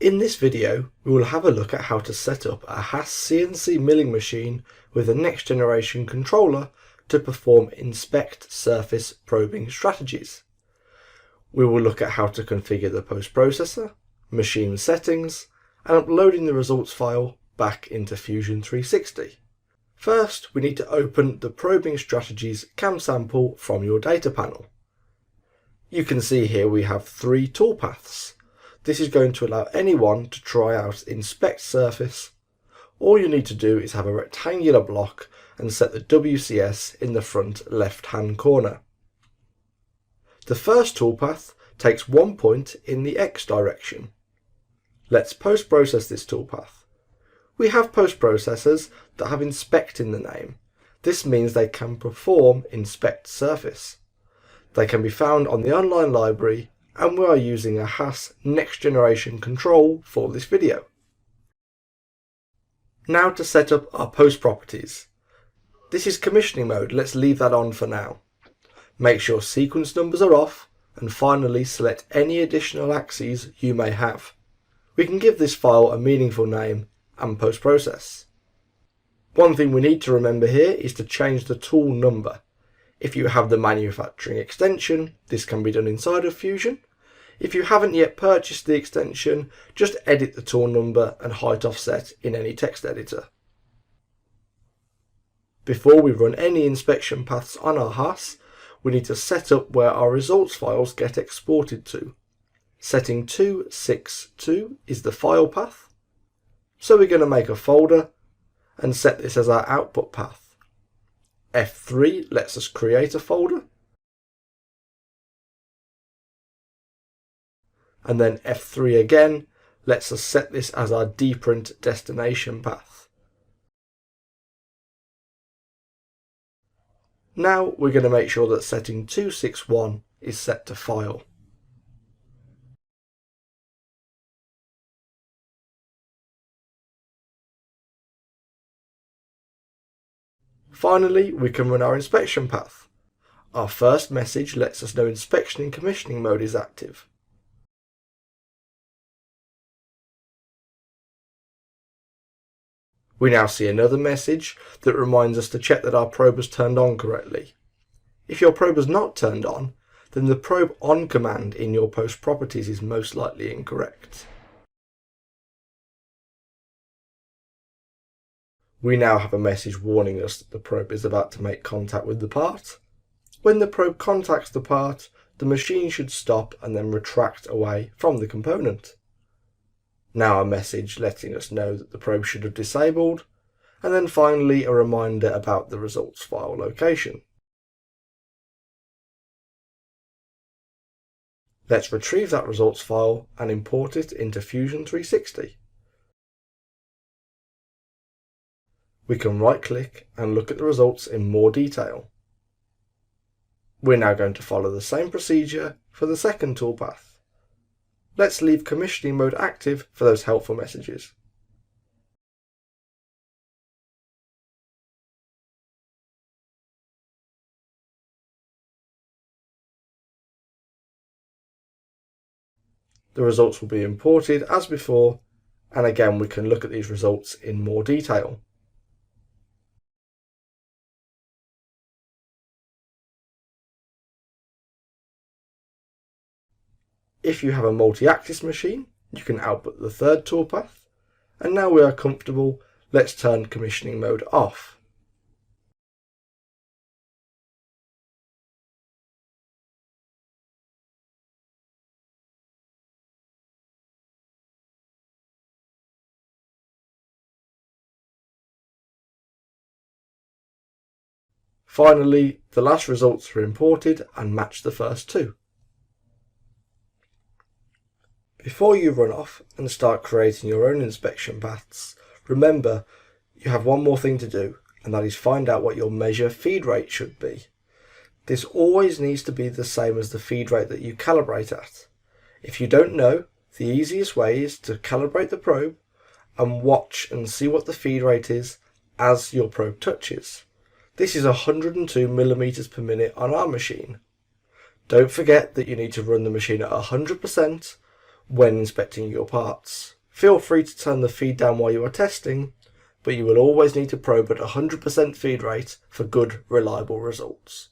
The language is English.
In this video, we will have a look at how to set up a Haas CNC milling machine with a next generation controller to perform inspect surface probing strategies. We will look at how to configure the post-processor, machine settings, and uploading the results file back into Fusion 360. First, we need to open the probing strategies CAM sample from your data panel. You can see here we have 3 toolpaths. This is going to allow anyone to try out inspect surface. All you need to do is have a rectangular block and set the WCS in the front left hand corner. The first toolpath takes 1 point in the X direction. Let's post-process this toolpath. We have post-processors that have inspect in the name. This means they can perform inspect surface. They can be found on the online library, and we are using a Haas next generation control for this video. Now to set up our post properties. This is commissioning mode, let's leave that on for now. Make sure sequence numbers are off, and finally select any additional axes you may have. We can give this file a meaningful name and post-process. One thing we need to remember here is to change the tool number. If you have the manufacturing extension, this can be done inside of Fusion. If you haven't yet purchased the extension, just edit the tool number and height offset in any text editor. Before we run any inspection paths on our Haas, we need to set up where our results files get exported to. Setting 262 is the file path. So we're going to make a folder and set this as our output path. F3 lets us create a folder. And then F3 again lets us set this as our deprint destination path. Now we're going to make sure that setting 261 is set to file. Finally, we can run our inspection path. Our first message lets us know inspection in commissioning mode is active. We now see another message that reminds us to check that our probe is turned on correctly. If your probe is not turned on, then the probe on command in your post properties is most likely incorrect. We now have a message warning us that the probe is about to make contact with the part. When the probe contacts the part, the machine should stop and then retract away from the component. Now a message letting us know that the probe should have disabled, and then finally a reminder about the results file location. Let's retrieve that results file and import it into Fusion 360. We can right-click and look at the results in more detail. We're now going to follow the same procedure for the second toolpath. Let's leave commissioning mode active for those helpful messages. The results will be imported as before, and again we can look at these results in more detail. If you have a multi-axis machine, you can output the third toolpath, and now we are comfortable, let's turn commissioning mode off. Finally, the last results are imported and match the first two. Before you run off and start creating your own inspection paths, remember you have one more thing to do, and that is find out what your measure feed rate should be. This always needs to be the same as the feed rate that you calibrate at. If you don't know, the easiest way is to calibrate the probe and watch and see what the feed rate is as your probe touches. This is 102 millimeters per minute on our machine. Don't forget that you need to run the machine at 100%, when inspecting your parts. Feel free to turn the feed down while you are testing, but you will always need to probe at 100% feed rate for good, reliable results.